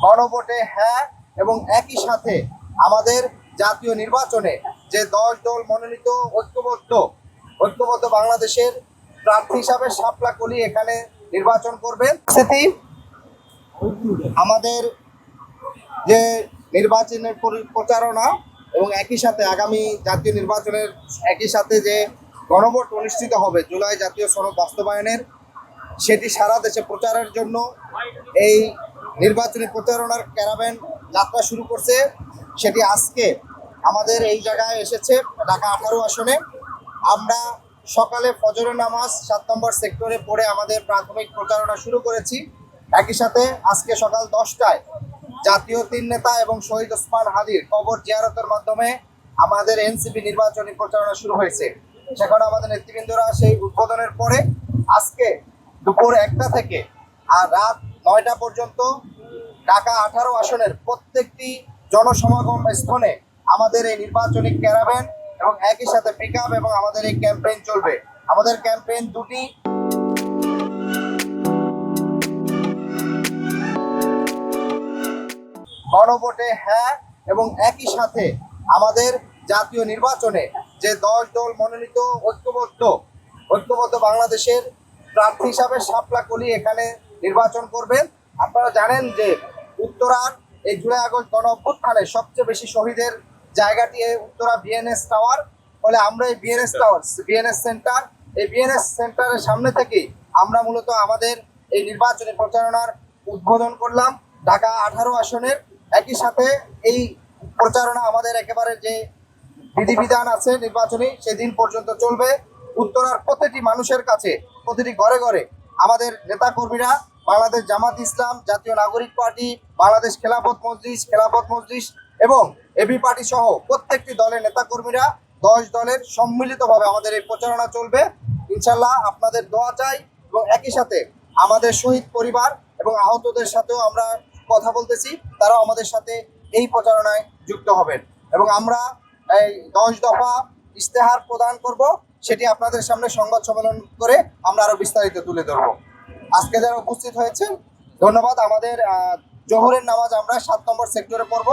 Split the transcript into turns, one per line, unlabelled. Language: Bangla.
গণভোটে হ্যাঁ এবং একই সাথে আমাদের জাতীয় নির্বাচনে যে 10 দল মনোনীত ঐক্যবদ্ধ বাংলাদেশের প্রার্থী হিসাবে শাপলা কলি এখানে নির্বাচন করবেন। আমাদের যে নির্বাচনের প্রচারণা এবং একই সাথে আগামী জাতীয় নির্বাচনের একই সাথে যে গণভোট অনুষ্ঠিত হবে জুলাই জাতীয় সনদ বাস্তবায়নের, সেটি সারা দেশে প্রচারের জন্য এই নির্বাচনী প্রচারণার ক্যারাভ্যান যাত্রা শুরু করছে। সেটি আজকে আমাদের এই জায়গায় এসেছে ঢাকা 18 আসনে। আমরা সকালে ফজরের নামাজ 7 নম্বর সেক্টরে পড়ে আমাদের প্রাথমিক প্রচারণা শুরু করেছি। একই সাথে আজকে সকাল 10টায় জাতীয় 3 নেতা এবং শহীদ ওসমান হাদির কবর জিয়ারতের মাধ্যমে আমাদের এনসিপি নির্বাচনী প্রচারণা শুরু হয়েছে। সেখানে আমাদের নেতৃবৃন্দরা সেই উদ্বোধনের পরে আজকে দুপুর 1টা থেকে আর রাত 9টা পর্যন্ত ঢাকা 18 আসনের প্রত্যেকটি জনসমাগম স্থানে আমাদের এই নির্বাচনী ক্যারাভ্যান এবং একই সাথে পিকআপ এবং আমাদের এই ক্যাম্পেইন চলবে। আমাদের ক্যাম্পেইন দুটি, গণভোটে হ্যাঁ এবং একই সাথে আমাদের জাতীয় নির্বাচনে যে 10 দল মনোনীত ঐক্যবদ্ধ বাংলাদেশের প্রার্থী হিসাবে শাপলা কলি এখানে নির্বাচন করবেন। আপনারা জানেন যে উত্তরার এই জুলাই আগস্ট গণ অভ্যুত্থানে সবচেয়ে বেশি শহীদের জায়গাটি উত্তরা বিএনএস টাওয়ার। ফলে আমরা এই বিএনএস সেন্টারের সামনে থেকেই আমরা মূলত আমাদের এই নির্বাচনী প্রচারণার উদ্বোধন করলাম ঢাকা 18 আসনের। একই সাথে এই প্রচারণা আমাদের একেবারে যে বিধিবিধান আছে নির্বাচনী সেদিন পর্যন্ত চলবে। উত্তরার প্রতিটি মানুষের কাছে, প্রতিটি ঘরে ঘরে আমাদের নেতাকর্মীরা বাংলাদেশ জামাত ইসলাম, জাতীয় নাগরিক পার্টি, বাংলাদেশ খেলাফত মজলিস এবং এবি পার্টি সহ প্রত্যেকটি দলের নেতাকর্মীরা 10 দলের সম্মিলিতভাবে আমাদের এই প্রচারণা চলবে। ইনশাল্লাহ আপনাদের দোয়া চাই এবং একই সাথে আমাদের শহীদ পরিবার এবং আহতদের সাথেও আমরা কথা বলতেছি, তারাও আমাদের সাথে এই প্রচারণায় যুক্ত হবেন এবং আমরা এই 10 দফা ইশতেহার প্রদান করব। সেটি আপনাদের সামনে সংবাদ সম্মেলন করে আমরা আরো বিস্তারিত তুলে ধরব। আজকে যারা উপস্থিত হয়েছেন ধন্যবাদ। আমাদের জোহরের নামাজ আমরা 7 নম্বর সেক্টরে পড়ব।